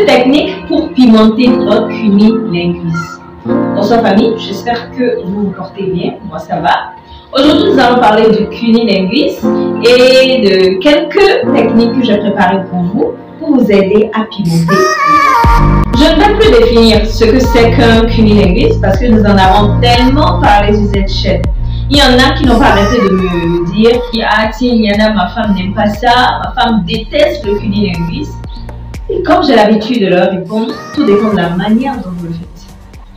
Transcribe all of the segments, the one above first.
2 techniques pour pimenter votre cunilingus. Bonsoir famille, j'espère que vous vous portez bien, moi ça va. Aujourd'hui nous allons parler du cunilingus et de quelques techniques que j'ai préparées pour vous aider à pimenter. Je ne vais plus définir ce que c'est qu'un cunilingus parce que nous en avons tellement parlé sur cette chaîne. Il y en a qui n'ont pas arrêté de me dire ah tiens Yana, ma femme n'aime pas ça, ma femme déteste le cunilingus. Et comme j'ai l'habitude de leur répondre, tout dépend de la manière dont vous le faites.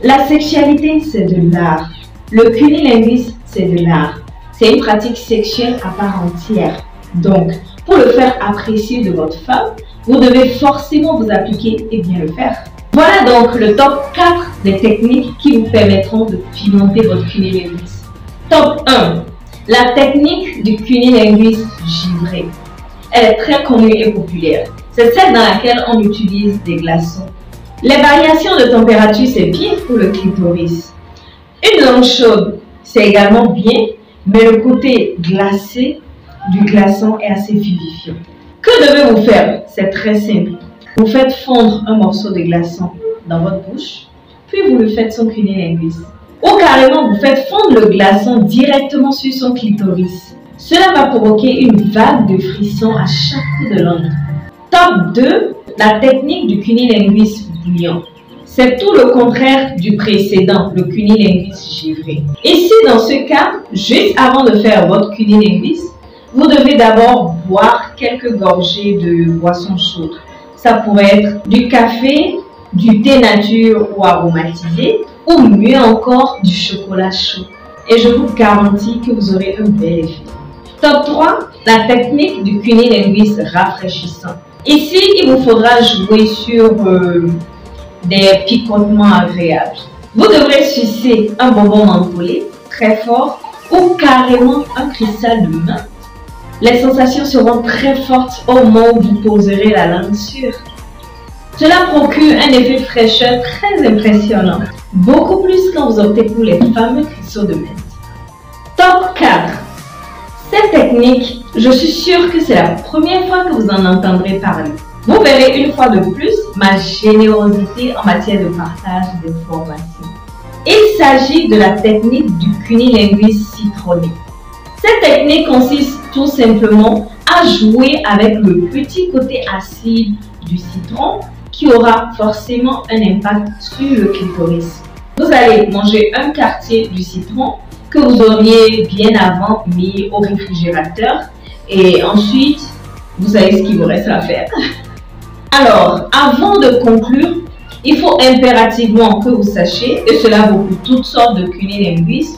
La sexualité, c'est de l'art. Le cunilingus, c'est de l'art. C'est une pratique sexuelle à part entière. Donc, pour le faire apprécier de votre femme, vous devez forcément vous appliquer et bien le faire. Voilà donc le top 4 des techniques qui vous permettront de pimenter votre cunilingus. Top 1. La technique du cunilingus givré. Elle est très connue et populaire. C'est celle dans laquelle on utilise des glaçons. Les variations de température, c'est bien pour le clitoris. Une langue chaude, c'est également bien, mais le côté glacé du glaçon est assez vivifiant. Que devez-vous faire? C'est très simple. Vous faites fondre un morceau de glaçon dans votre bouche, puis vous le faites son cunilingus. Ou carrément, vous faites fondre le glaçon directement sur son clitoris. Cela va provoquer une vague de frissons à chaque coup de langue. Top 2, la technique du cunilingus bouillant. C'est tout le contraire du précédent, le cunilingus givré. Ici, dans ce cas, juste avant de faire votre cunilingus, vous devez d'abord boire quelques gorgées de boissons chaudes. Ça pourrait être du café, du thé nature ou aromatisé, ou mieux encore, du chocolat chaud. Et je vous garantis que vous aurez un bel effet. Top 3, la technique du cunilingus rafraîchissant. Ici, il vous faudra jouer sur des picotements agréables. Vous devrez sucer un bonbon mentholé très fort ou carrément un cristal de menthe. Les sensations seront très fortes au moment où vous poserez la langue sur. Cela procure un effet fraîcheur très impressionnant, beaucoup plus quand vous optez pour les fameux cristaux de menthe. Top 4. Cette technique, je suis sûre que c'est la première fois que vous en entendrez parler. Vous verrez une fois de plus ma générosité en matière de partage d'informations. Il s'agit de la technique du cunilingus citronné. Cette technique consiste tout simplement à jouer avec le petit côté acide du citron qui aura forcément un impact sur le clitoris. Vous allez manger un quartier du citron que vous auriez bien avant mis au réfrigérateur et ensuite vous savez ce qu'il vous reste à faire. Alors, avant de conclure, il faut impérativement que vous sachiez, et cela vaut pour toutes sortes de cunilingus,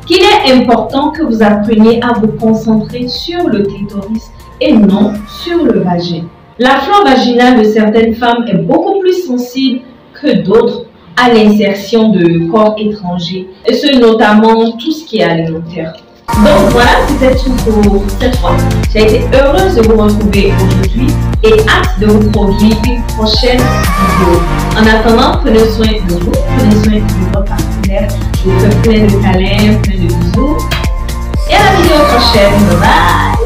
qu'il est important que vous appreniez à vous concentrer sur le clitoris et non sur le vagin. La flore vaginale de certaines femmes est beaucoup plus sensible que d'autres à l'insertion de corps étrangers, et ce notamment tout ce qui est alimentaire. Donc voilà, c'était tout pour cette fois. J'ai été heureuse de vous retrouver aujourd'hui et hâte de vous produire une prochaine vidéo. En attendant, prenez soin de vous, prenez soin de votre partenaire. Je vous fais plein de câlins, plein de bisous. Et à la vidéo prochaine. Bye bye!